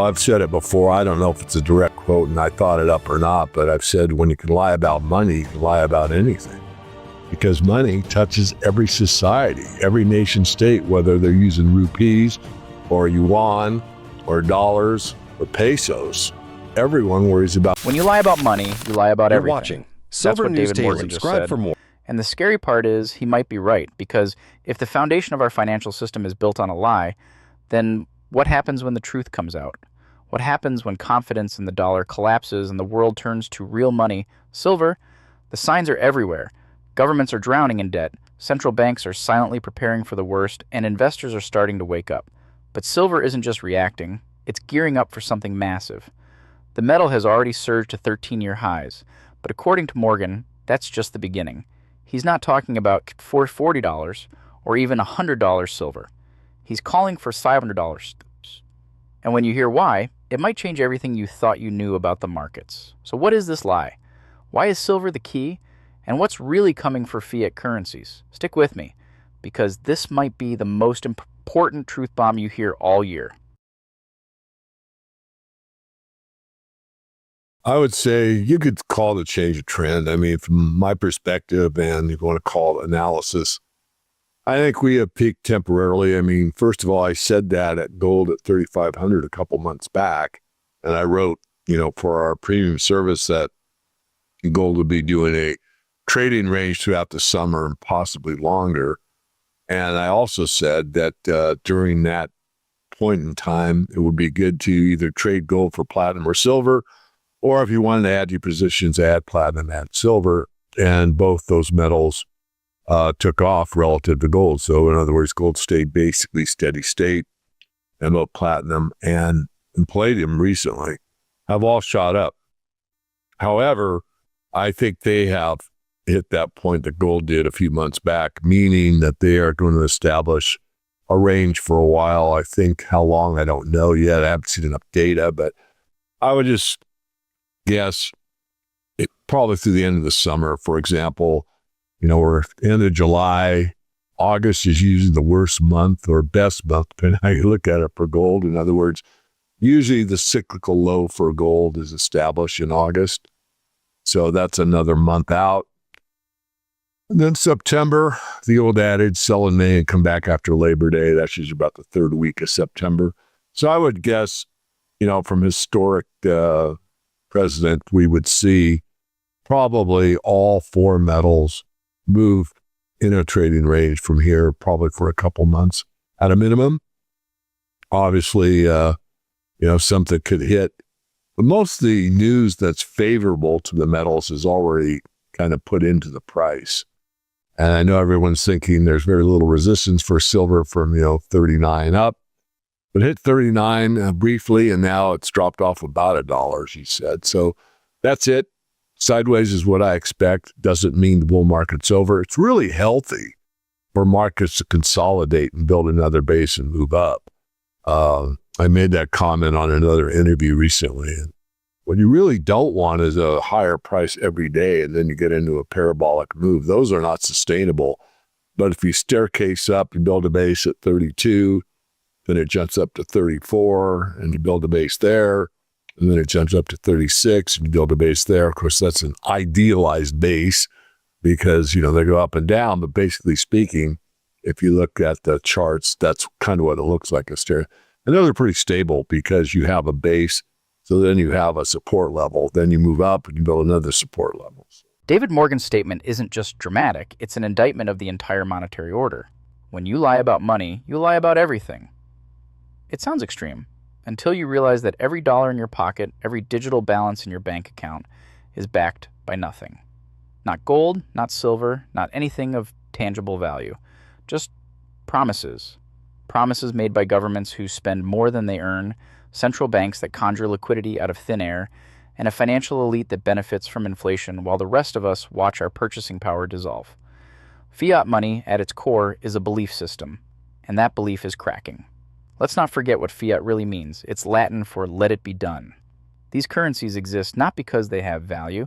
I've said it before. I don't know if it's a direct quote and I thought it up or not, but I've said when you can lie about money, you can lie about anything. Because money touches every society, every nation state, whether they're using rupees or yuan or dollars or pesos. Everyone worries about. When you lie about money, you lie about everything. Watching That's Silver what News David Daily. Morgan just Subscribe said. for more. And the scary part is he might be right, because if the foundation of our financial system is built on a lie, then what happens when the truth comes out? What happens when confidence in the dollar collapses and the world turns to real money, silver? The signs are everywhere. Governments are drowning in debt, central banks are silently preparing for the worst, and investors are starting to wake up. But silver isn't just reacting, it's gearing up for something massive. The metal has already surged to 13-year highs, but according to Morgan, that's just the beginning. He's not talking about $40 or even $100 silver. He's calling for $500. And when you hear why, it might change everything you thought you knew about the markets. So what is this lie? Why is silver the key? And what's really coming for fiat currencies? Stick with me, because this might be the most important truth bomb you hear all year. I would say you could call it a change of trend. I mean, from my perspective, and if you want to call it analysis, I think we have peaked temporarily. I mean, first of all, I said that at gold at 3,500 a couple months back, and I wrote, for our premium service that gold would be doing a trading range throughout the summer and possibly longer. And I also said that during that point in time, it would be good to either trade gold for platinum or silver, or if you wanted to add your positions, add platinum, add silver, and both those metals took off relative to gold. So in other words, gold stayed basically steady state, and both platinum and palladium recently have all shot up. However, I think they have hit that point that gold did a few months back, meaning that they are going to establish a range for a while. I think how long, I don't know yet. I haven't seen enough data, but I would just guess it probably through the end of the summer. For example, we're end of July. August is usually the worst month or best month, depending on how you look at it, for gold. In other words, usually the cyclical low for gold is established in August. So that's another month out. And then September, the old adage, sell in May and come back after Labor Day. That's usually about the third week of September. So I would guess, from historic precedent, we would see probably all four metals move in a trading range from here, probably for a couple months at a minimum. Obviously, something could hit. But most of the news that's favorable to the metals is already kind of put into the price. And I know everyone's thinking there's very little resistance for silver from, 39 up. But hit 39 briefly, and now it's dropped off about $1, he said. So that's it. Sideways is what I expect. Doesn't mean the bull market's over. It's really healthy for markets to consolidate and build another base and move up. I made that comment on another interview recently. And what you really don't want is a higher price every day, and then you get into a parabolic move. Those are not sustainable. But if you staircase up, you build a base at 32, then it jumps up to 34, and you build a base there, and then it jumps up to 36, and you build a base there. Of course, that's an idealized base because, they go up and down, but basically speaking, if you look at the charts, that's kind of what it looks like, a stair. And those are pretty stable because you have a base, so then you have a support level, then you move up and you build another support level. David Morgan's statement isn't just dramatic, it's an indictment of the entire monetary order. When you lie about money, you lie about everything. It sounds extreme, until you realize that every dollar in your pocket, every digital balance in your bank account is backed by nothing. Not gold, not silver, not anything of tangible value. Just promises. Promises made by governments who spend more than they earn, central banks that conjure liquidity out of thin air, and a financial elite that benefits from inflation while the rest of us watch our purchasing power dissolve. Fiat money, at its core, is a belief system, and that belief is cracking. Let's not forget what fiat really means. It's Latin for "let it be done." These currencies exist not because they have value,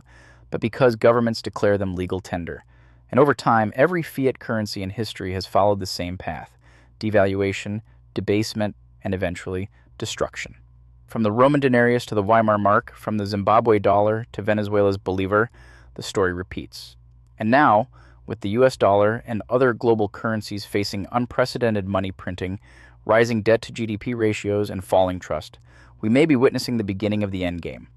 but because governments declare them legal tender. And over time, every fiat currency in history has followed the same path: devaluation, debasement, and eventually destruction. From the Roman denarius to the Weimar mark, from the Zimbabwe dollar to Venezuela's bolivar, the story repeats. And now, with the US dollar and other global currencies facing unprecedented money printing, rising debt to GDP ratios, and falling trust, we may be witnessing the beginning of the endgame.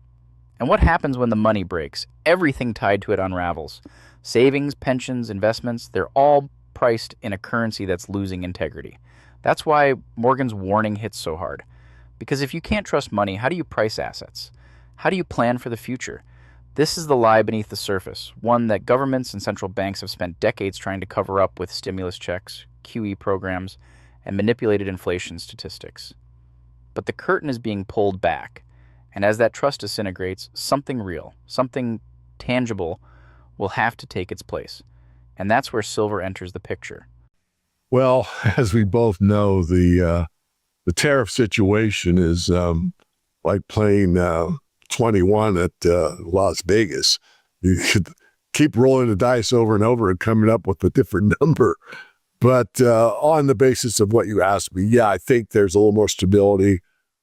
And what happens when the money breaks? Everything tied to it unravels. Savings, pensions, investments, they're all priced in a currency that's losing integrity. That's why Morgan's warning hits so hard. Because if you can't trust money, how do you price assets? How do you plan for the future? This is the lie beneath the surface, one that governments and central banks have spent decades trying to cover up with stimulus checks, QE programs, and manipulated inflation statistics. But the curtain is being pulled back, and as that trust disintegrates, something real, something tangible will have to take its place. And that's where silver enters the picture. Well, as we both know, the tariff situation is like playing 21 at Las Vegas. You could keep rolling the dice over and over and coming up with a different number. But on the basis of what you asked me, yeah, I think there's a little more stability,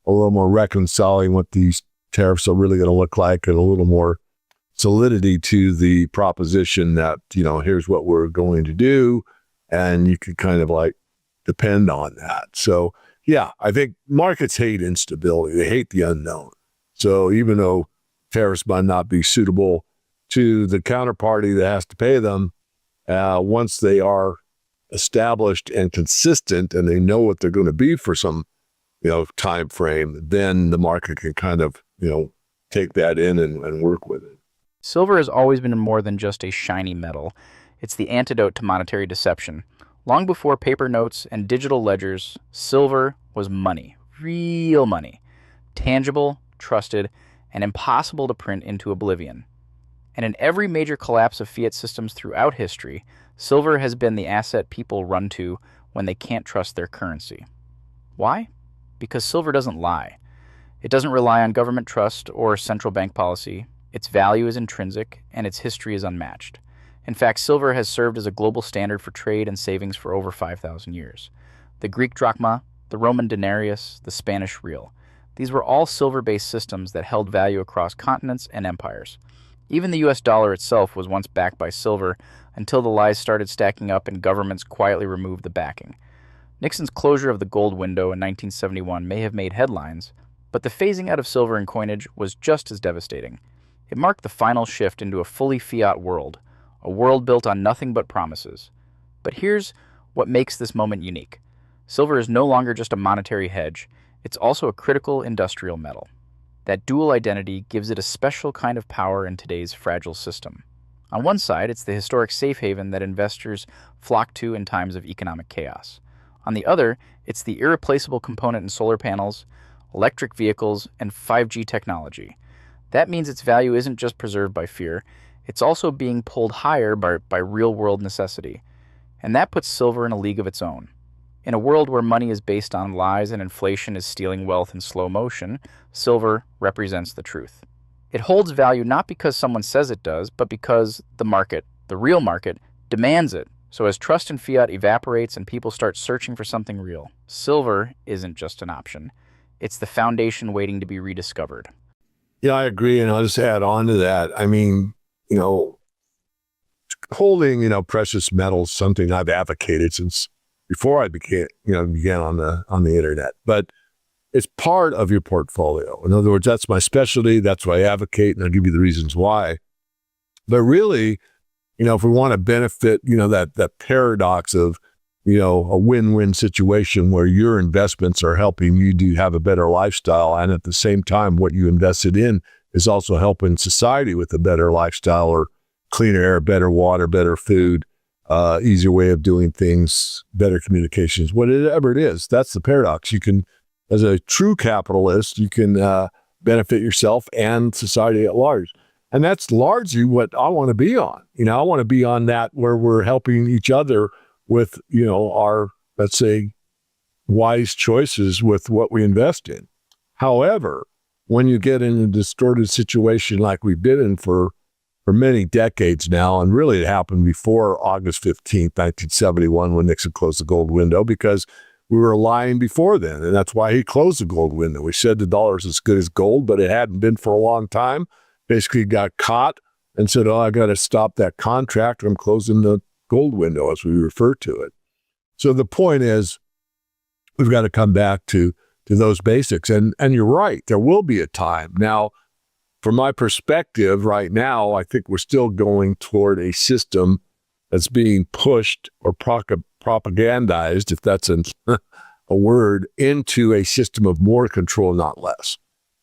a little more reconciling what these tariffs are really going to look like, and a little more solidity to the proposition that, here's what we're going to do. And you can kind of like depend on that. So, yeah, I think markets hate instability. They hate the unknown. So even though tariffs might not be suitable to the counterparty that has to pay them, once they are established and consistent and they know what they're going to be for some, time frame, then the market can kind of, take that in and work with it. Silver has always been more than just a shiny metal. It's the antidote to monetary deception. Long before paper notes and digital ledgers, silver was money, real money, tangible, trusted, and impossible to print into oblivion. And in every major collapse of fiat systems throughout history, silver has been the asset people run to when they can't trust their currency. Why? Because silver doesn't lie. It doesn't rely on government trust or central bank policy. Its value is intrinsic, and its history is unmatched. In fact, silver has served as a global standard for trade and savings for over 5,000 years. The Greek drachma, the Roman denarius, the Spanish real. These were all silver-based systems that held value across continents and empires. Even the US dollar itself was once backed by silver until the lies started stacking up and governments quietly removed the backing. Nixon's closure of the gold window in 1971 may have made headlines, but the phasing out of silver in coinage was just as devastating. It marked the final shift into a fully fiat world, a world built on nothing but promises. But here's what makes this moment unique. Silver is no longer just a monetary hedge, it's also a critical industrial metal. That dual identity gives it a special kind of power in today's fragile system. On one side, it's the historic safe haven that investors flock to in times of economic chaos. On the other, it's the irreplaceable component in solar panels, electric vehicles, and 5G technology. That means its value isn't just preserved by fear, it's also being pulled higher by real-world necessity. And that puts silver in a league of its own. In a world where money is based on lies and inflation is stealing wealth in slow motion, silver represents the truth. It holds value not because someone says it does, but because the market, the real market, demands it. So as trust in fiat evaporates and people start searching for something real, silver isn't just an option. It's the foundation waiting to be rediscovered. Yeah, I agree. And I'll just add on to that. I mean, holding, precious metals, something I've advocated since before I began on the internet. But it's part of your portfolio. In other words, that's my specialty. That's what I advocate, and I'll give you the reasons why. But really, if we want to benefit, that paradox of, a win-win situation where your investments are helping you to have a better lifestyle, and at the same time, what you invested in is also helping society with a better lifestyle, or cleaner air, better water, better food, easier way of doing things, better communications, whatever it is. That's the paradox. You can, as a true capitalist, you can benefit yourself and society at large. And that's largely what I want to be on. I want to be on that where we're helping each other with, our, let's say, wise choices with what we invest in. However, when you get in a distorted situation like we've been in for many decades now, and really it happened before August 15th, 1971, when Nixon closed the gold window, because we were lying before then. And that's why he closed the gold window. We said the dollar's as good as gold, but it hadn't been for a long time. Basically got caught and said, oh, I got to stop that contract. I'm closing the gold window, as we refer to it. So the point is, we've got to come back to those basics. And you're right, there will be a time. Now, from my perspective right now, I think we're still going toward a system that's being pushed or propagandized, if that's a word, into a system of more control, not less.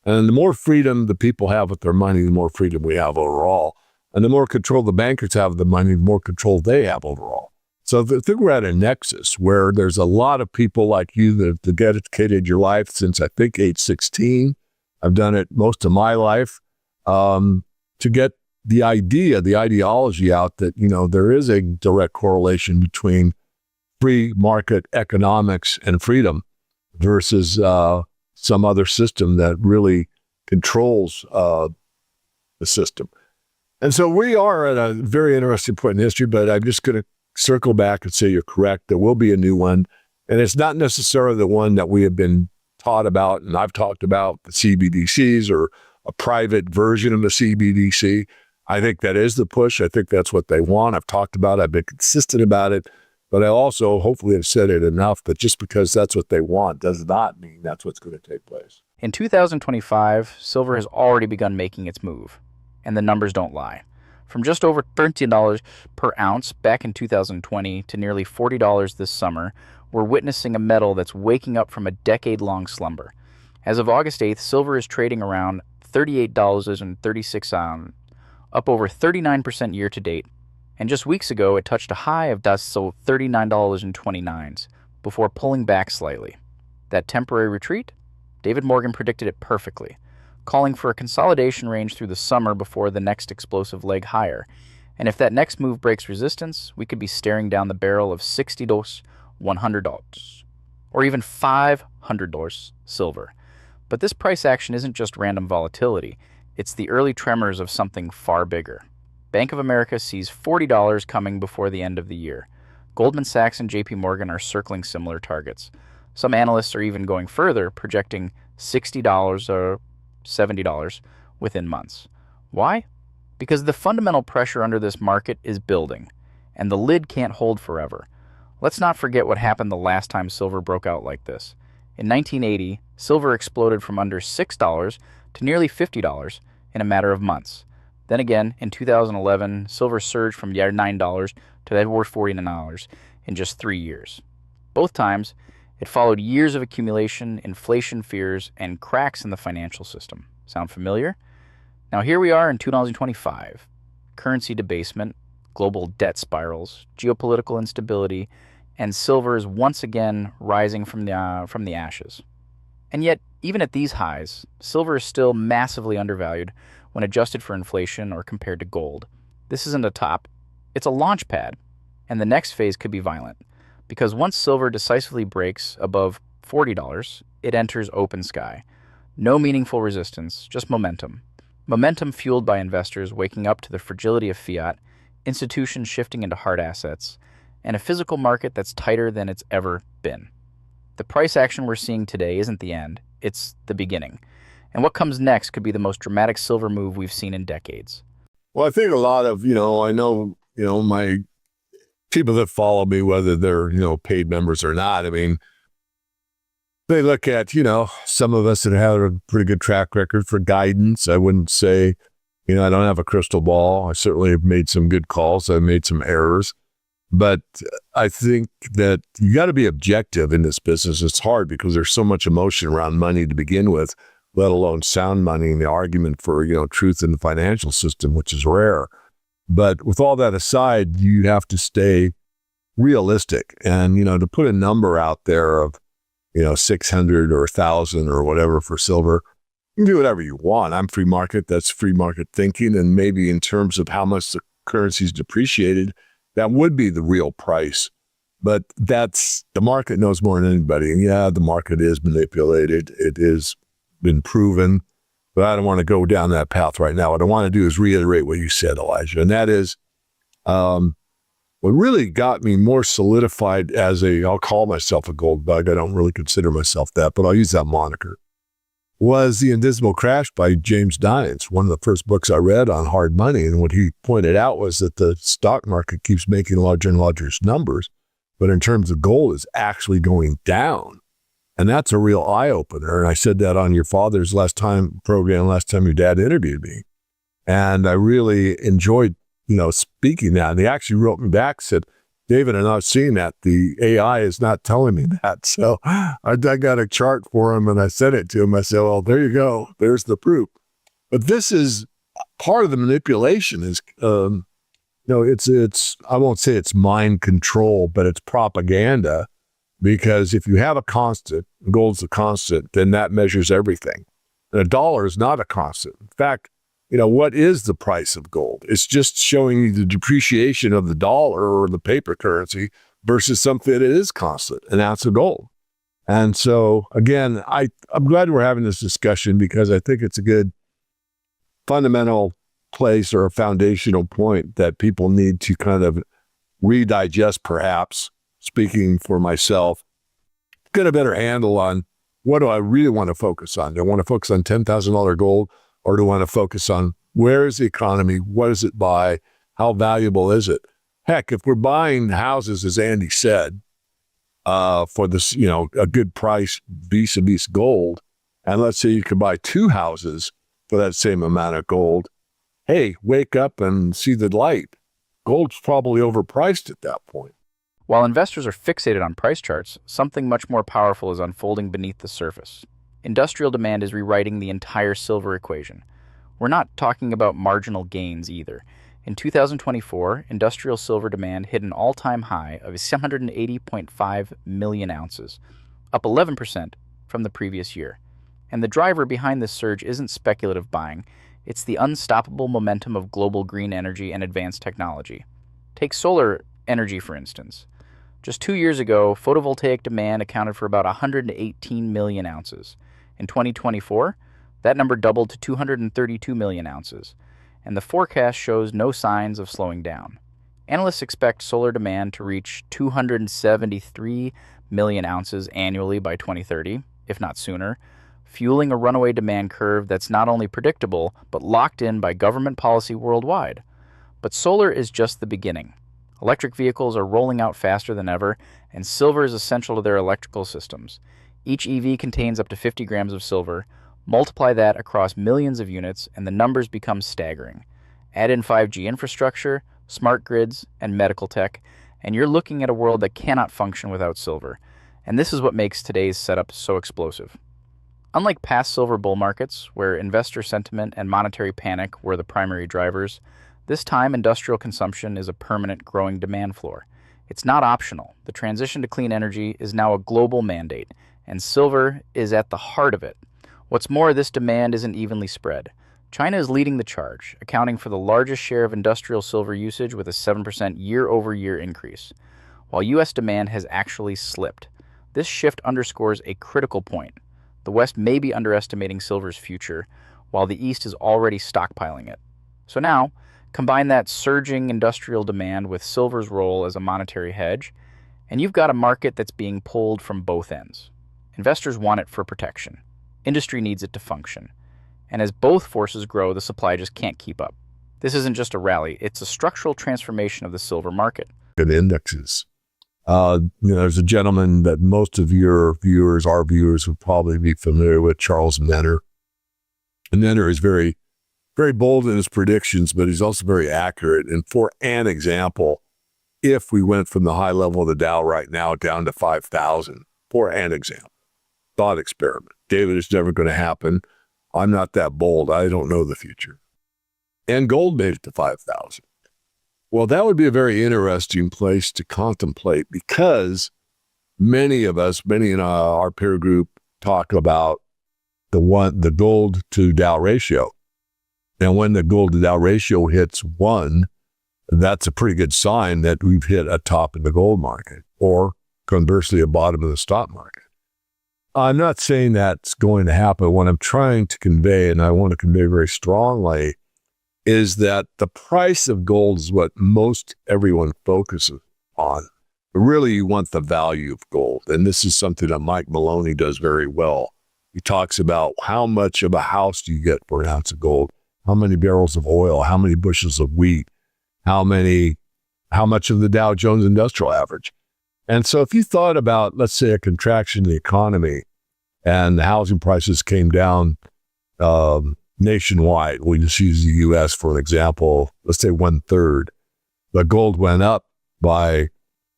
And the more freedom the people have with their money, the more freedom we have overall. And the more control the bankers have of the money, the more control they have overall. So I think we're at a nexus where there's a lot of people like you that have dedicated your life since, I think, age 16. I've done it most of my life, to get the ideology out that, there is a direct correlation between free market economics and freedom versus some other system that really controls the system. And so we are at a very interesting point in history, but I'm just going to circle back and say you're correct. There will be a new one. And it's not necessarily the one that we have been taught about, and I've talked about, the CBDCs or a private version of the CBDC. I think that is the push. I think that's what they want. I've talked about it. I've been consistent about it. But I also hopefully have said it enough that just because that's what they want does not mean that's what's going to take place. In 2025, silver has already begun making its move, and the numbers don't lie. From just over $13 per ounce back in 2020 to nearly $40 this summer, we're witnessing a metal that's waking up from a decade-long slumber. As of August 8th, silver is trading around $38.36, up over 39% year-to-date. And just weeks ago, it touched a high of $39.29 before pulling back slightly. That temporary retreat? David Morgan predicted it perfectly, calling for a consolidation range through the summer before the next explosive leg higher. And if that next move breaks resistance, we could be staring down the barrel of $60, $100, or even $500 silver. But this price action isn't just random volatility. It's the early tremors of something far bigger. Bank of America sees $40 coming before the end of the year. Goldman Sachs and JP Morgan are circling similar targets. Some analysts are even going further, projecting $60 or $70 within months. Why? Because the fundamental pressure under this market is building, and the lid can't hold forever. Let's not forget what happened the last time silver broke out like this. In 1980, silver exploded from under $6 to nearly $50 in a matter of months. Then again, in 2011, silver surged from $9 to over $49 in just 3 years. Both times, it followed years of accumulation, inflation fears, and cracks in the financial system. Sound familiar? Now here we are in 2025. Currency debasement, global debt spirals, geopolitical instability, and silver is once again rising from the ashes. And yet, even at these highs, silver is still massively undervalued when adjusted for inflation or compared to gold. This isn't a top, it's a launch pad, and the next phase could be violent. Because once silver decisively breaks above $40, it enters open sky. No meaningful resistance, just momentum. Momentum fueled by investors waking up to the fragility of fiat, institutions shifting into hard assets, and a physical market that's tighter than it's ever been. The price action we're seeing today isn't the end, it's the beginning. And what comes next could be the most dramatic silver move we've seen in decades. Well, I think a lot of, I know, my people that follow me, whether they're, paid members or not, I mean, they look at, some of us that have a pretty good track record for guidance. I wouldn't say, I don't have a crystal ball. I certainly have made some good calls. I've made some errors. But I think that you got to be objective in this business. It's hard because there's so much emotion around money to begin with, let alone sound money and the argument for, truth in the financial system, which is rare. But with all that aside, you have to stay realistic. And, to put a number out there of, 600 or 1,000 or whatever for silver, you can do whatever you want. I'm free market. That's free market thinking. And maybe in terms of how much the currency's depreciated, that would be the real price. But that's, the market knows more than anybody. And yeah, the market is manipulated. It is been proven. But I don't want to go down that path right now. What I want to do is reiterate what you said, Elijah. And that is, what really got me more solidified as I'll call myself a gold bug. I don't really consider myself that, but I'll use that moniker, was The Invisible Crash by James Dines, one of the first books I read on hard money. And what he pointed out was that the stock market keeps making larger and larger numbers, but in terms of gold, it's actually going down. And that's a real eye-opener. And I said that on your father's last time your dad interviewed me. And I really enjoyed speaking that. And he actually wrote me back, said, David, I'm not seeing that. The AI is not telling me that. So I got a chart for him and I sent it to him. I said, well, there you go. There's the proof. But this is part of the manipulation is, it's, I won't say it's mind control, but it's propaganda. Because if you have a constant, gold's a constant, then that measures everything. And a dollar is not a constant. In fact, what is the price of gold? It's just showing you the depreciation of the dollar or the paper currency versus something that is constant, an ounce of gold. And so, again, I'm glad we're having this discussion because I think it's a good fundamental place or a foundational point that people need to kind of redigest, perhaps, speaking for myself, get a better handle on what do I really want to focus on? Do I want to focus on $10,000 gold? Or do I want to focus on where is the economy? What does it buy? How valuable is it? Heck, if we're buying houses, as Andy said, for this, a good price vis-a-vis gold, and let's say you could buy 2 houses for that same amount of gold, hey, wake up and see the light. Gold's probably overpriced at that point. While investors are fixated on price charts, something much more powerful is unfolding beneath the surface. Industrial demand is rewriting the entire silver equation. We're not talking about marginal gains either. In 2024, industrial silver demand hit an all-time high of 780.5 million ounces, up 11% from the previous year. And the driver behind this surge isn't speculative buying, it's the unstoppable momentum of global green energy and advanced technology. Take solar energy, for instance. Just 2 years ago, photovoltaic demand accounted for about 118 million ounces. In 2024, that number doubled to 232 million ounces, and the forecast shows no signs of slowing down. Analysts expect solar demand to reach 273 million ounces annually by 2030, if not sooner, fueling a runaway demand curve that's not only predictable, but locked in by government policy worldwide. But solar is just the beginning. Electric vehicles are rolling out faster than ever, and silver is essential to their electrical systems. Each EV contains up to 50 grams of silver. Multiply that across millions of units, and the numbers become staggering. Add in 5G infrastructure, smart grids, and medical tech, and you're looking at a world that cannot function without silver. And this is what makes today's setup so explosive. Unlike past silver bull markets, where investor sentiment and monetary panic were the primary drivers, this time industrial consumption is a permanent growing demand floor. It's not optional. The transition to clean energy is now a global mandate, and silver is at the heart of it. What's more, this demand isn't evenly spread. China is leading the charge, accounting for the largest share of industrial silver usage with a 7% year-over-year increase, while U.S. demand has actually slipped. This shift underscores a critical point. The West may be underestimating silver's future, while the East is already stockpiling it. So now, combine that surging industrial demand with silver's role as a monetary hedge, and you've got a market that's being pulled from both ends. Investors want it for protection. Industry needs it to function. And as both forces grow, the supply just can't keep up. This isn't just a rally, it's a structural transformation of the silver market. Good indexes. There's a gentleman that most of our viewers would probably be familiar with, Charles Nenner. And Nenner is very, very bold in his predictions, but he's also very accurate. And for an example, if we went from the high level of the Dow right now down to 5,000, for an example, thought experiment. David, it's never going to happen. I'm not that bold. I don't know the future. And gold made it to 5,000. Well, that would be a very interesting place to contemplate because many of us, many in our peer group, talk about the gold to Dow ratio. And when the gold to Dow ratio hits 1, that's a pretty good sign that we've hit a top in the gold market, or conversely, a bottom of the stock market. I'm not saying that's going to happen. What I'm trying to convey, and I want to convey very strongly, is that the price of gold is what most everyone focuses on. But really, you want the value of gold. And this is something that Mike Maloney does very well. He talks about how much of a house do you get for an ounce of gold, how many barrels of oil, how many bushels of wheat, how much of the Dow Jones Industrial Average. And so if you thought about, let's say, a contraction in the economy and the housing prices came down nationwide, we just use the U.S. for an example, let's say 1/3, but gold went up by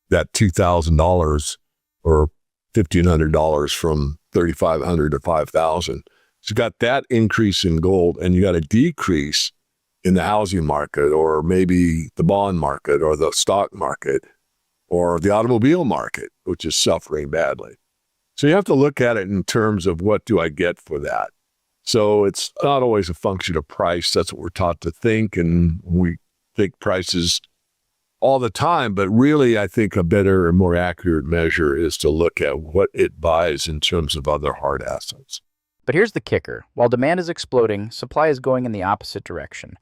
that $2,000 or $1,500 from $3,500 to $5,000. So you got that increase in gold and you got a decrease in the housing market or maybe the bond market or the stock market or the automobile market, which is suffering badly. So you have to look at it in terms of what do I get for that? So it's not always a function of price. That's what we're taught to think, and we think prices all the time. But really, I think a better and more accurate measure is to look at what it buys in terms of other hard assets. But here's the kicker. While demand is exploding, supply is going in the opposite direction.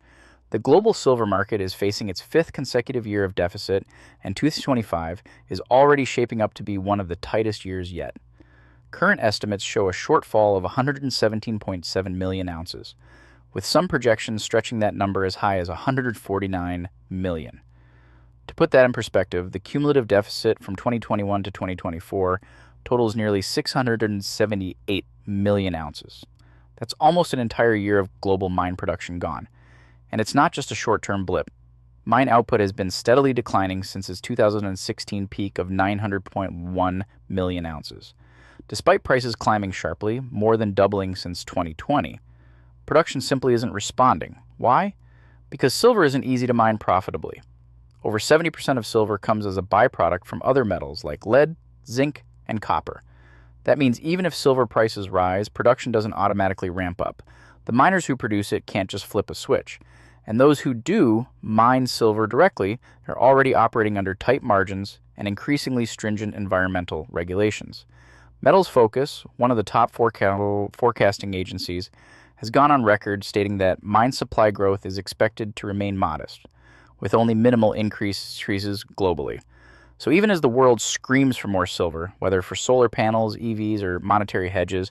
The global silver market is facing its 5th consecutive year of deficit, and 2025 is already shaping up to be one of the tightest years yet. Current estimates show a shortfall of 117.7 million ounces, with some projections stretching that number as high as 149 million. To put that in perspective, the cumulative deficit from 2021 to 2024 totals nearly 678 million ounces. That's almost an entire year of global mine production gone. And it's not just a short-term blip. Mine output has been steadily declining since its 2016 peak of 900.1 million ounces. Despite prices climbing sharply, more than doubling since 2020, production simply isn't responding. Why? Because silver isn't easy to mine profitably. Over 70% of silver comes as a byproduct from other metals like lead, zinc, and copper. That means even if silver prices rise, production doesn't automatically ramp up. The miners who produce it can't just flip a switch. And those who do mine silver directly are already operating under tight margins and increasingly stringent environmental regulations. Metals Focus, one of the top forecasting agencies, has gone on record stating that mine supply growth is expected to remain modest, with only minimal increases globally. So even as the world screams for more silver, whether for solar panels, EVs, or monetary hedges,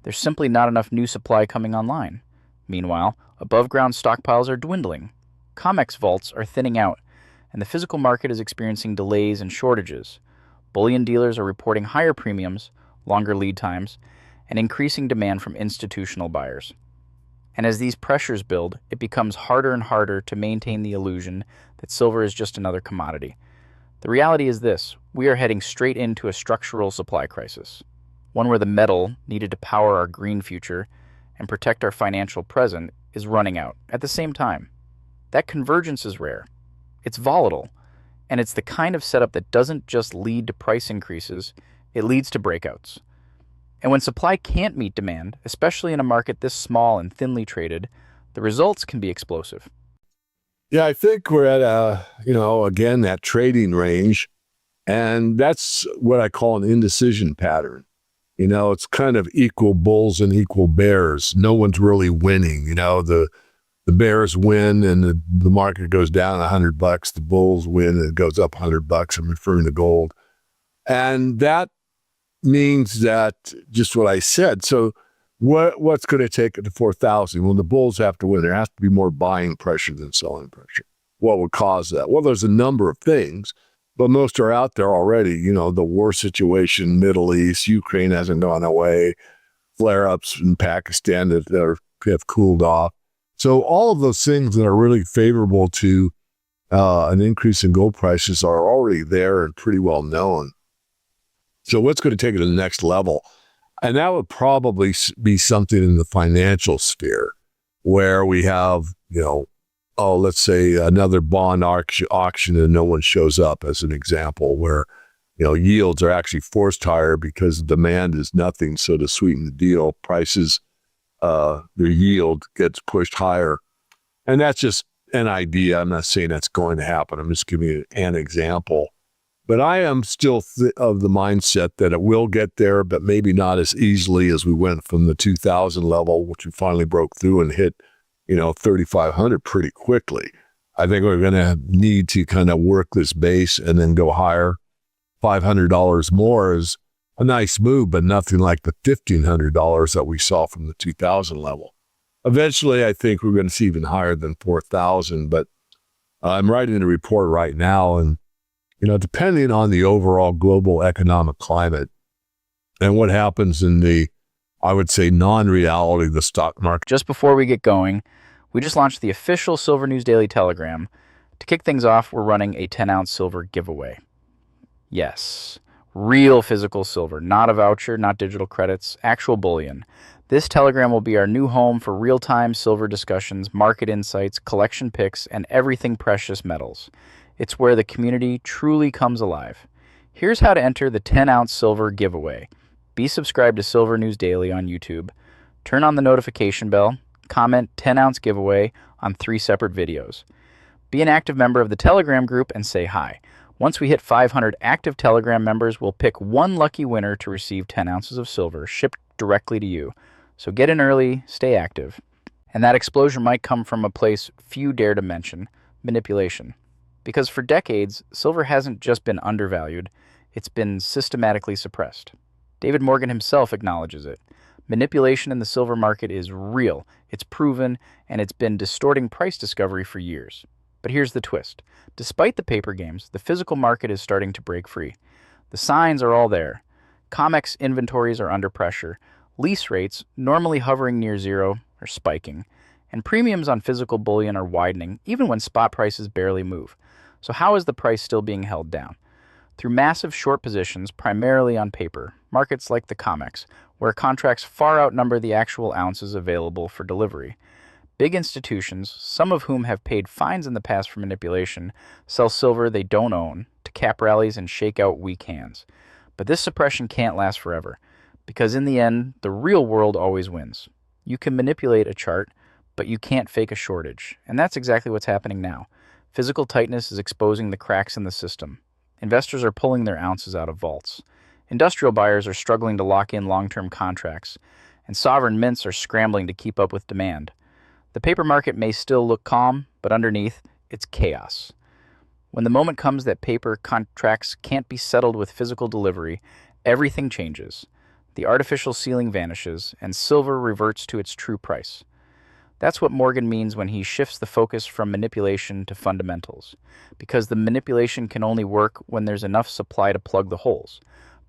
there's simply not enough new supply coming online. Meanwhile, above-ground stockpiles are dwindling, COMEX vaults are thinning out, and the physical market is experiencing delays and shortages. Bullion dealers are reporting higher premiums, longer lead times, and increasing demand from institutional buyers. And as these pressures build, it becomes harder and harder to maintain the illusion that silver is just another commodity. The reality is this: we are heading straight into a structural supply crisis, one where the metal needed to power our green future and protect our financial present is running out at the same time. That convergence is rare. It's volatile, and it's the kind of setup that doesn't just lead to price increases, it leads to breakouts. And when supply can't meet demand, especially in a market this small and thinly traded, the results can be explosive. Yeah, I think we're at again, that trading range. And that's what I call an indecision pattern. It's kind of equal bulls and equal bears. No one's really winning. The bears win and the market goes down $100. The bulls win and it goes up $100. I'm referring to gold. And that means that just what I said. So what's going to take it to 4,000? Well, the bulls have to win. There has to be more buying pressure than selling pressure. What would cause that? Well, there's a number of things, but most are out there already. The war situation, Middle East, Ukraine hasn't gone away, flare-ups in Pakistan that have cooled off. So all of those things that are really favorable to an increase in gold prices are already there and pretty well known. So what's going to take it to the next level? And that would probably be something in the financial sphere where we have, let's say another bond auction and no one shows up, as an example, where, yields are actually forced higher because demand is nothing. So to sweeten the deal, prices, their yield gets pushed higher. And that's just an idea. I'm not saying that's going to happen. I'm just giving you an example. But I am still of the mindset that it will get there, but maybe not as easily as we went from the 2000 level, which we finally broke through and hit 3,500 pretty quickly. I think we're going to need to kind of work this base and then go higher. $500 more is a nice move, but nothing like the $1,500 that we saw from the 2000 level. Eventually, I think we're going to see even higher than 4,000, but I'm writing a report right now, and depending on the overall global economic climate and what happens in the, I would say, non-reality of the stock market. Just before we get going, we just launched the official Silver News Daily Telegram. To kick things off, we're running a 10-ounce silver giveaway. Yes, real physical silver, not a voucher, not digital credits, actual bullion. This Telegram will be our new home for real-time silver discussions, market insights, collection picks, and everything precious metals. It's where the community truly comes alive. Here's how to enter the 10-ounce silver giveaway. Be subscribed to Silver News Daily on YouTube. Turn on the notification bell. Comment 10-ounce giveaway on 3 separate videos. Be an active member of the Telegram group and say hi. Once we hit 500 active Telegram members, we'll pick one lucky winner to receive 10 ounces of silver shipped directly to you. So get in early, stay active. And that explosion might come from a place few dare to mention, manipulation. Because for decades, silver hasn't just been undervalued, it's been systematically suppressed. David Morgan himself acknowledges it. Manipulation in the silver market is real, it's proven, and it's been distorting price discovery for years. But here's the twist. Despite the paper games, the physical market is starting to break free. The signs are all there. COMEX inventories are under pressure. Lease rates, normally hovering near zero, are spiking. And premiums on physical bullion are widening, even when spot prices barely move. So how is the price still being held down? Through massive short positions, primarily on paper, markets like the COMEX, where contracts far outnumber the actual ounces available for delivery. Big institutions, some of whom have paid fines in the past for manipulation, sell silver they don't own to cap rallies and shake out weak hands. But this suppression can't last forever, because in the end, the real world always wins. You can manipulate a chart, but you can't fake a shortage, and that's exactly what's happening now. Physical tightness is exposing the cracks in the system. Investors are pulling their ounces out of vaults. Industrial buyers are struggling to lock in long-term contracts, and sovereign mints are scrambling to keep up with demand. The paper market may still look calm, but underneath, it's chaos. When the moment comes that paper contracts can't be settled with physical delivery, everything changes. The artificial ceiling vanishes, and silver reverts to its true price. That's what Morgan means when he shifts the focus from manipulation to fundamentals, because the manipulation can only work when there's enough supply to plug the holes.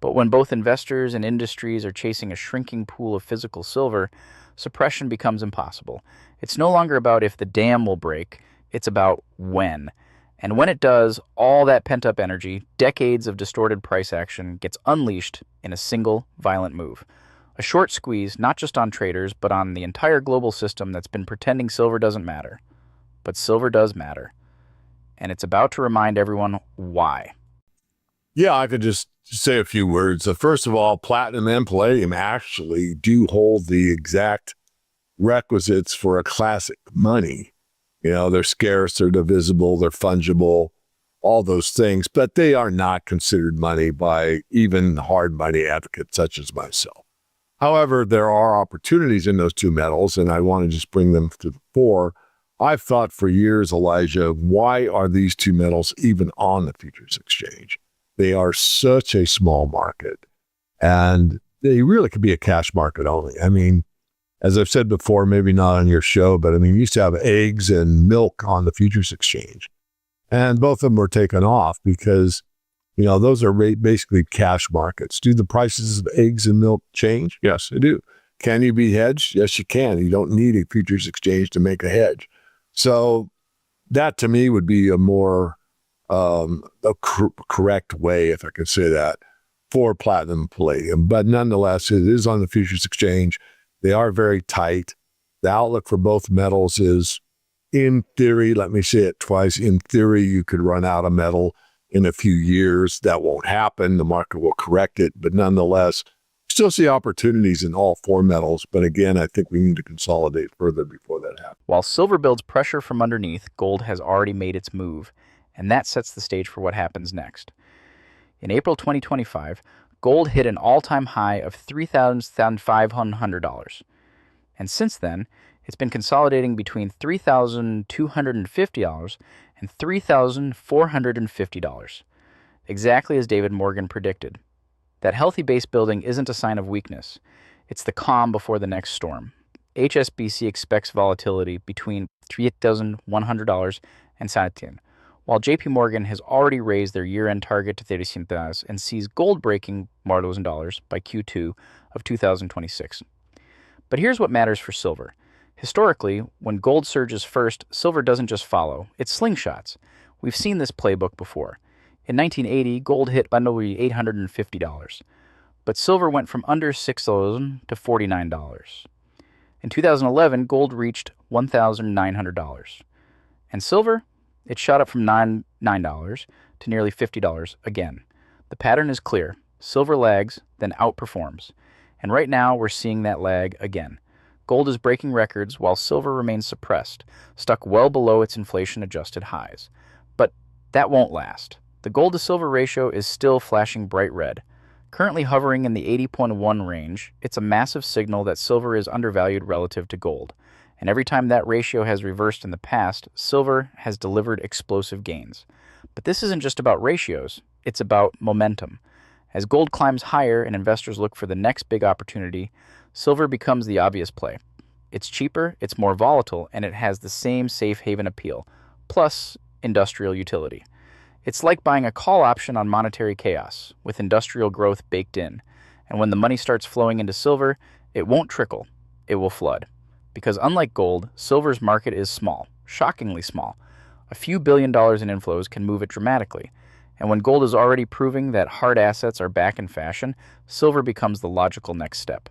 But when both investors and industries are chasing a shrinking pool of physical silver, suppression becomes impossible. It's no longer about if the dam will break, it's about when. And when it does, all that pent-up energy, decades of distorted price action, gets unleashed in a single violent move. A short squeeze, not just on traders, but on the entire global system that's been pretending silver doesn't matter. But silver does matter. And it's about to remind everyone why. Yeah, I could just say a few words. First of all, platinum and palladium actually do hold the exact requisites for a classic money. They're scarce, they're divisible, they're fungible, all those things, but they are not considered money by even hard money advocates such as myself. However, there are opportunities in those two metals, and I want to just bring them to the fore. I've thought for years, Elijah, why are these two metals even on the futures exchange? They are such a small market, and they really could be a cash market only. I mean, as I've said before, maybe not on your show, but I mean, you used to have eggs and milk on the futures exchange, and both of them were taken off because, those are basically cash markets. Do the prices of eggs and milk change? Yes, they do. Can you be hedged? Yes, you can. You don't need a futures exchange to make a hedge. So that to me would be a more correct way, if I could say that, for platinum and palladium. But nonetheless, it is on the futures exchange. They are very tight. The outlook for both metals is, in theory, let me say it twice, in theory, you could run out of metal in a few years. That won't happen. The market will correct it. But nonetheless, still see opportunities in all four metals. But again, I think we need to consolidate further before that happens. While silver builds pressure from underneath, gold has already made its move, and that sets the stage for what happens next. In April 2025, gold hit an all-time high of $3,500. And since then, It's been consolidating between $3,250 and $3,450, exactly as David Morgan predicted. That healthy base building isn't a sign of weakness. It's the calm before the next storm. HSBC expects volatility between $3,100 and $7,000, while JP Morgan has already raised their year-end target to $35,000 and sees gold breaking $1,000 by Q2 of 2026. But here's what matters for silver. Historically, when gold surges first, silver doesn't just follow, it slingshots. We've seen this playbook before. In 1980, gold hit bundle $850, but silver went from under $6,000 to $49. In 2011, gold reached $1,900. And silver? It shot up from $9 to nearly $50 again. The pattern is clear. Silver lags, then outperforms. And right now, we're seeing that lag again. Gold is breaking records while silver remains suppressed, stuck well below its inflation-adjusted highs. But that won't last. The gold-to-silver ratio is still flashing bright red. Currently hovering in the 80.1 range, it's a massive signal that silver is undervalued relative to gold. And every time that ratio has reversed in the past, silver has delivered explosive gains. But this isn't just about ratios, it's about momentum. As gold climbs higher and investors look for the next big opportunity, silver becomes the obvious play. It's cheaper, it's more volatile, and it has the same safe haven appeal, plus industrial utility. It's like buying a call option on monetary chaos, with industrial growth baked in. And when the money starts flowing into silver, it won't trickle, it will flood. Because unlike gold, silver's market is small, shockingly small. A few $billion in inflows can move it dramatically. And when gold is already proving that hard assets are back in fashion, silver becomes the logical next step.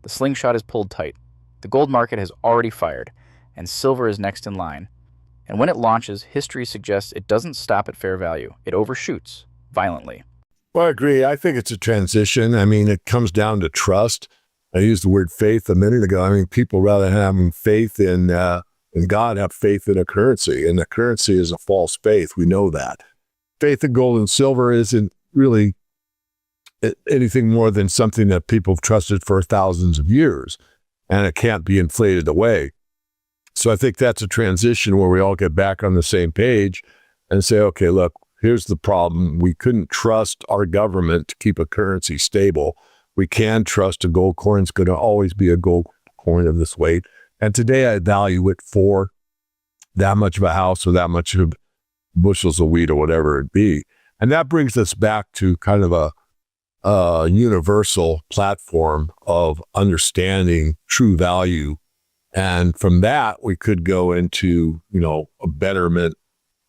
The slingshot is pulled tight. The gold market has already fired, and silver is next in line. And when it launches, history suggests it doesn't stop at fair value. It overshoots violently. Well, I agree. I think it's a transition. I mean, it comes down to trust. I used the word faith a minute ago. I mean, people rather than having faith in God have faith in a currency, and the currency is a false faith. We know that. Faith in gold and silver isn't really anything more than something that people have trusted for thousands of years, and it can't be inflated away. So I think that's a transition where we all get back on the same page and say, okay, look, here's the problem. We couldn't trust our government to keep a currency stable. We can trust a gold coin. It's going to always be a gold coin of this weight. And today I value it for that much of a house or that much of bushels of wheat or whatever it be. And that brings us back to kind of a universal platform of understanding true value. And from that, we could go into, a betterment,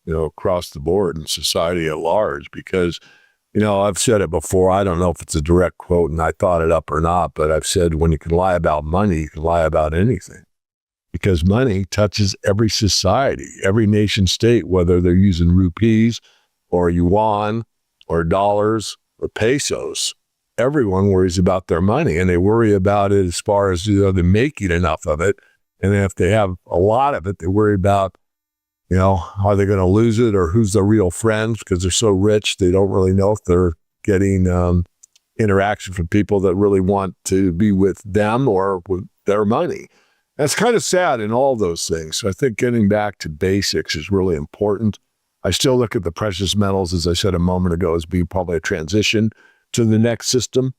across the board in society at large, because, I've said it before. I don't know if it's a direct quote and I thought it up or not, but I've said when you can lie about money, you can lie about anything, because money touches every society, every nation state, whether they're using rupees or yuan or dollars or pesos. Everyone worries about their money, and they worry about it as far as, they're making enough of it. And if they have a lot of it, they worry about, are they going to lose it, or who's the real friends? Because they're so rich, they don't really know if they're getting interaction from people that really want to be with them or with their money. That's kind of sad in all those things. So I think getting back to basics is really important. I still look at the precious metals, as I said a moment ago, as being probably a transition to the next system.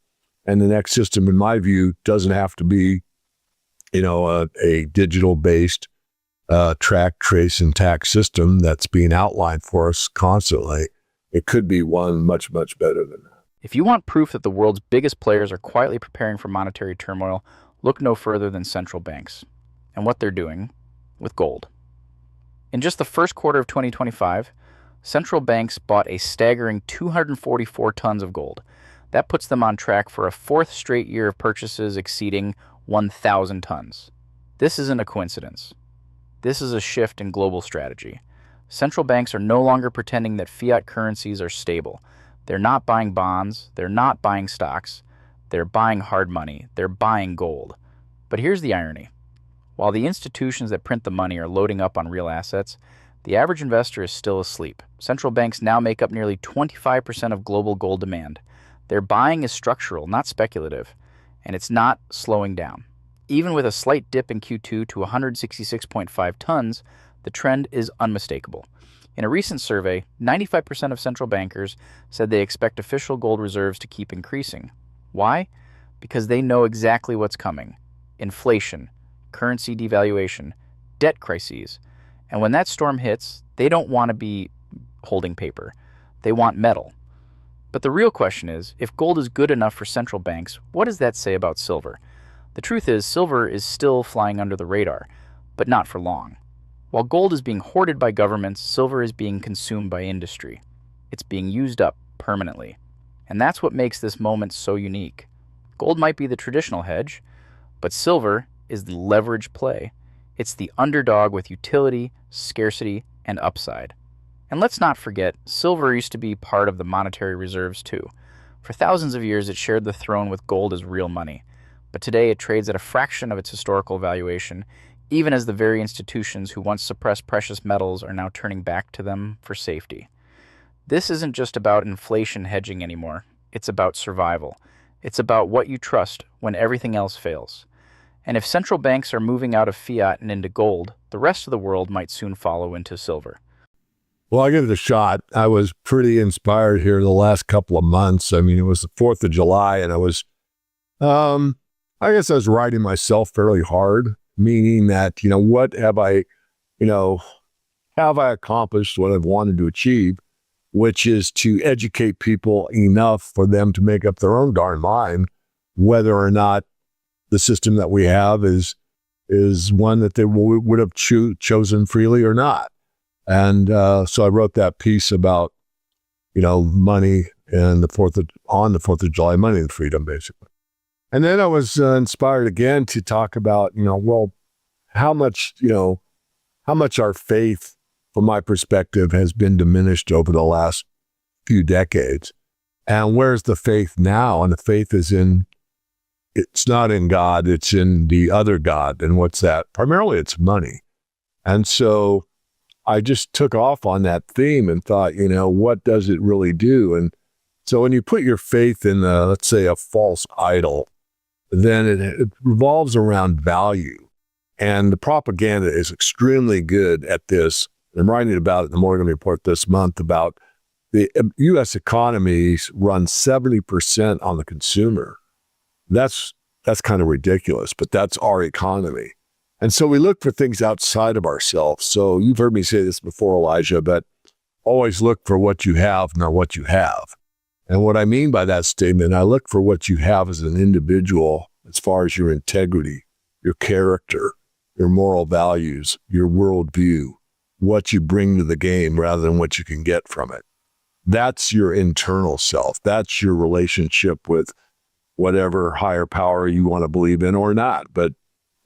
And the next system, in my view, doesn't have to be a digital-based track, trace, and tax system that's being outlined for us constantly. It could be one much, much better than that. If you want proof that the world's biggest players are quietly preparing for monetary turmoil, look no further than central banks and what they're doing with gold. In just the first quarter of 2025, central banks bought a staggering 244 tons of gold. That puts them on track for a fourth straight year of purchases exceeding 1,000 tons. This isn't a coincidence. This is a shift in global strategy. Central banks are no longer pretending that fiat currencies are stable. They're not buying bonds. They're not buying stocks. They're buying hard money. They're buying gold. But here's the irony. While the institutions that print the money are loading up on real assets, the average investor is still asleep. Central banks now make up nearly 25% of global gold demand. Their buying is structural, not speculative, and it's not slowing down. Even with a slight dip in Q2 to 166.5 tons, the trend is unmistakable. In a recent survey, 95% of central bankers said they expect official gold reserves to keep increasing. Why? Because they know exactly what's coming: inflation, currency devaluation, debt crises. And when that storm hits, they don't want to be holding paper. They want metal. But the real question is, if gold is good enough for central banks, what does that say about silver? The truth is, silver is still flying under the radar, but not for long. While gold is being hoarded by governments, silver is being consumed by industry. It's being used up permanently. And that's what makes this moment so unique. Gold might be the traditional hedge, but silver is the leverage play. It's the underdog with utility, scarcity, and upside. And let's not forget, silver used to be part of the monetary reserves too. For thousands of years, it shared the throne with gold as real money. But today, it trades at a fraction of its historical valuation, even as the very institutions who once suppressed precious metals are now turning back to them for safety. This isn't just about inflation hedging anymore. It's about survival. It's about what you trust when everything else fails. And if central banks are moving out of fiat and into gold, the rest of the world might soon follow into silver. Well, I give it a shot. I was pretty inspired here the last couple of months. I mean, it was the 4th of July, and I guess I was riding myself fairly hard, meaning that, what have I accomplished what I've wanted to achieve, which is to educate people enough for them to make up their own darn mind whether or not the system that we have is one that they would have chosen freely or not. And so I wrote that piece about, money and on the 4th of July, money and freedom, basically. And then I was inspired again to talk about, how much our faith, from my perspective, has been diminished over the last few decades. And where's the faith now? And the faith it's not in God, it's in the other God. And what's that? Primarily it's money. And so I just took off on that theme and thought, what does it really do? And so when you put your faith in, let's say, a false idol, then it revolves around value. And the propaganda is extremely good at this. I'm writing about it in the Morgan Report this month about the U.S. economies run 70% on the consumer. That's kind of ridiculous, but that's our economy. And so we look for things outside of ourselves. So you've heard me say this before, Elijah, but always look for what you have, not what you have. And what I mean by that statement, I look for what you have as an individual as far as your integrity, your character, your moral values, your worldview, what you bring to the game rather than what you can get from it. That's your internal self. That's your relationship with whatever higher power you want to believe in or not. But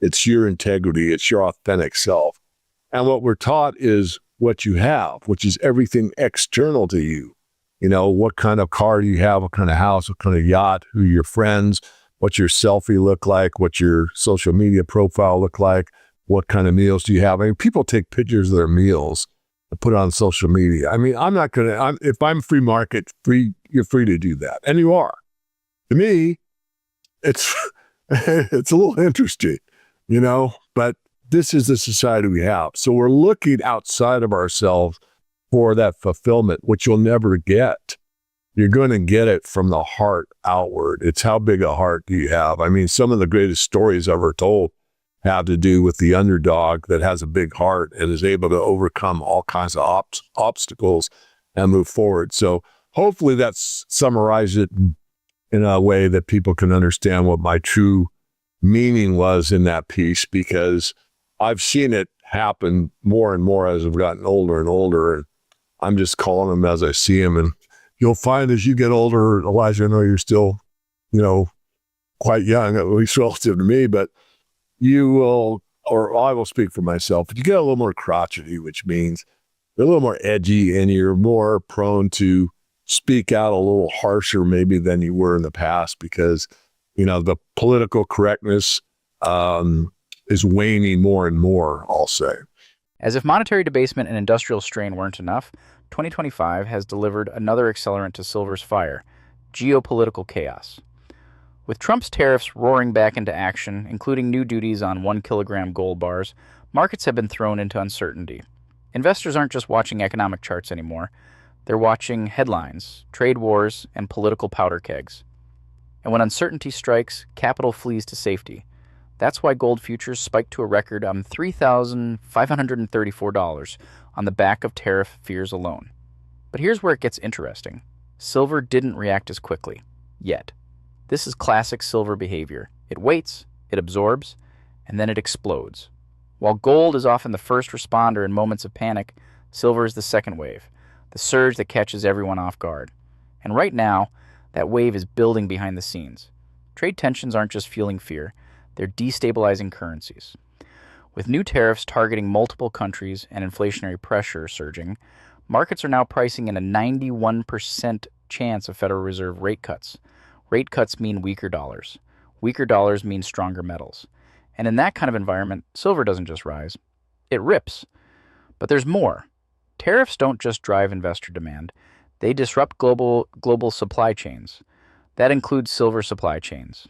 it's your integrity. It's your authentic self. And what we're taught is what you have, which is everything external to you. What kind of car do you have? What kind of house? What kind of yacht? Who are your friends? What's your selfie look like? What's your social media profile look like? What kind of meals do you have? I mean, people take pictures of their meals and put it on social media. I mean, I'm not going to, if I'm free market, you're free to do that. And you are. To me, it's it's a little interesting, but this is the society we have. So we're looking outside of ourselves for that fulfillment, which you'll never get. You're going to get it from the heart outward. It's how big a heart do you have? I mean, some of the greatest stories ever told have to do with the underdog that has a big heart and is able to overcome all kinds of obstacles and move forward. So hopefully that's summarized it in a way that people can understand what my true meaning was in that piece, because I've seen it happen more and more as I've gotten older and older. And I'm just calling them as I see them. And you'll find as you get older, Elijah, I know you're still, quite young, at least relative to me, but you will, or I will speak for myself, you get a little more crotchety, which means you're a little more edgy and you're more prone to speak out a little harsher maybe than you were in the past, because, the political correctness is waning more and more, I'll say. As if monetary debasement and industrial strain weren't enough, 2025 has delivered another accelerant to silver's fire: geopolitical chaos. With Trump's tariffs roaring back into action, including new duties on 1 kilogram gold bars, markets have been thrown into uncertainty. Investors aren't just watching economic charts anymore. They're watching headlines, trade wars, and political powder kegs. And when uncertainty strikes, capital flees to safety. That's why gold futures spiked to a record on $3,534 on the back of tariff fears alone. But here's where it gets interesting. Silver didn't react as quickly. Yet. This is classic silver behavior. It waits, it absorbs, and then it explodes. While gold is often the first responder in moments of panic, silver is the second wave, the surge that catches everyone off guard. And right now, that wave is building behind the scenes. Trade tensions aren't just fueling fear, they're destabilizing currencies. With new tariffs targeting multiple countries and inflationary pressure surging, markets are now pricing in a 91% chance of Federal Reserve rate cuts. Rate cuts mean weaker dollars. Weaker dollars mean stronger metals. And in that kind of environment, silver doesn't just rise. It rips. But there's more. Tariffs don't just drive investor demand. They disrupt global supply chains. That includes silver supply chains.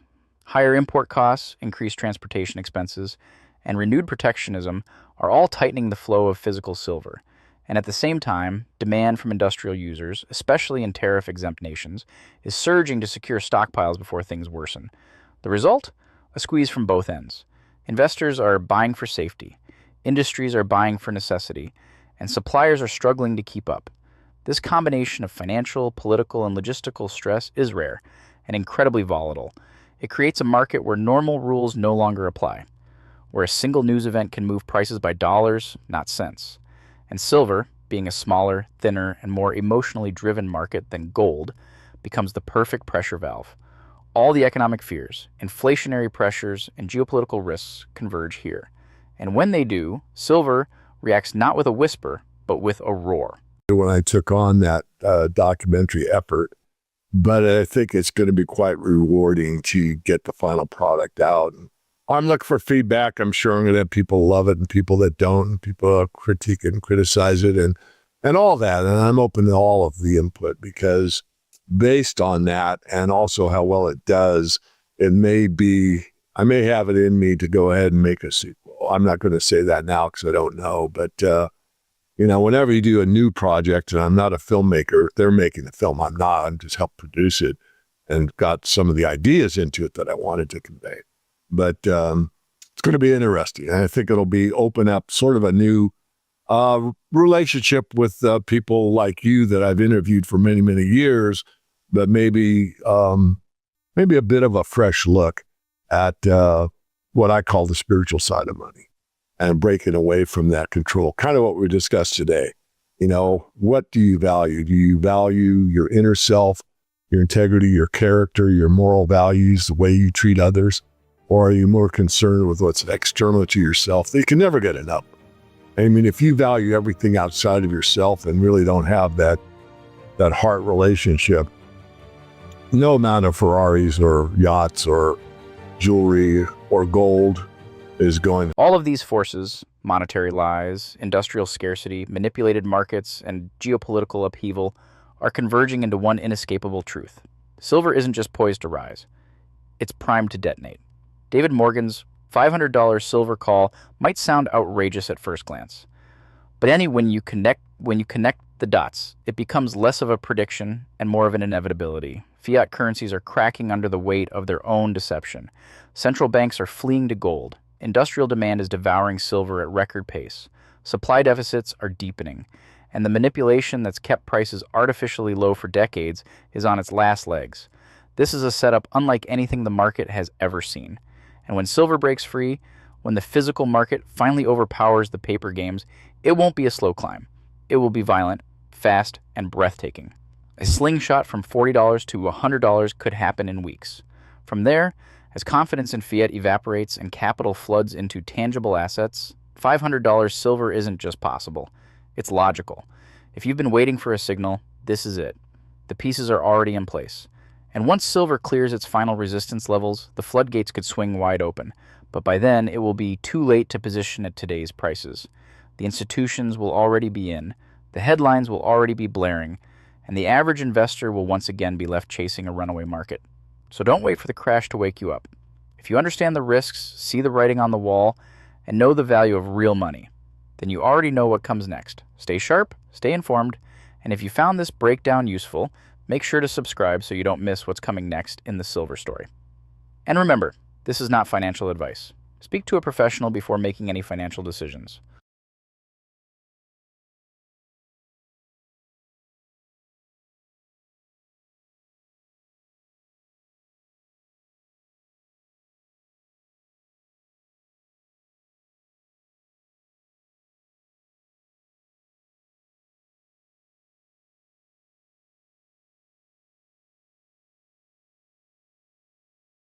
Higher import costs, increased transportation expenses, and renewed protectionism are all tightening the flow of physical silver. And at the same time, demand from industrial users, especially in tariff-exempt nations, is surging to secure stockpiles before things worsen. The result? A squeeze from both ends. Investors are buying for safety, industries are buying for necessity, and suppliers are struggling to keep up. This combination of financial, political, and logistical stress is rare and incredibly volatile. It creates a market where normal rules no longer apply, where a single news event can move prices by dollars, not cents. And silver, being a smaller, thinner, and more emotionally driven market than gold, becomes the perfect pressure valve. All the economic fears, inflationary pressures, and geopolitical risks converge here. And when they do, silver reacts not with a whisper, but with a roar. When I took on that documentary effort, but I think it's going to be quite rewarding to get the final product out. I'm looking for feedback. I'm sure I'm going to have people love it and people that don't, and people critique it and criticize it and all that. And I'm open to all of the input because based on that and also how well it does, I may have it in me to go ahead and make a sequel. I'm not going to say that now because I don't know, but whenever you do a new project, and I'm not a filmmaker, they're making the film. I'm not. I'm just helped produce it and got some of the ideas into it that I wanted to convey. But it's going to be interesting. I think it'll be open up sort of a new relationship with people like you that I've interviewed for many, many years, but maybe a bit of a fresh look at what I call the spiritual side of money and breaking away from that control. Kind of what we discussed today. What do you value? Do you value your inner self, your integrity, your character, your moral values, the way you treat others? Or are you more concerned with what's external to yourself that you can never get enough? I mean, if you value everything outside of yourself and really don't have that heart relationship, no amount of Ferraris or yachts or jewelry or gold is going. All of these forces, monetary lies, industrial scarcity, manipulated markets, and geopolitical upheaval, are converging into one inescapable truth. Silver isn't just poised to rise. It's primed to detonate. David Morgan's $500 silver call might sound outrageous at first glance, but when you connect the dots, it becomes less of a prediction and more of an inevitability. Fiat currencies are cracking under the weight of their own deception. Central banks are fleeing to gold. Industrial demand is devouring silver at record pace. Supply deficits are deepening, and the manipulation that's kept prices artificially low for decades is on its last legs. This is a setup unlike anything the market has ever seen. And when silver breaks free, when the physical market finally overpowers the paper games, it won't be a slow climb. It will be violent, fast, and breathtaking. A slingshot from $40 to $100 could happen in weeks. From there, as confidence in fiat evaporates and capital floods into tangible assets, $500 silver isn't just possible. It's logical. If you've been waiting for a signal, this is it. The pieces are already in place. And once silver clears its final resistance levels, the floodgates could swing wide open. But by then, it will be too late to position at today's prices. The institutions will already be in, the headlines will already be blaring, and the average investor will once again be left chasing a runaway market. So don't wait for the crash to wake you up. If you understand the risks, see the writing on the wall, and know the value of real money, then you already know what comes next. Stay sharp, stay informed, and if you found this breakdown useful, make sure to subscribe so you don't miss what's coming next in the silver story. And remember, this is not financial advice. Speak to a professional before making any financial decisions.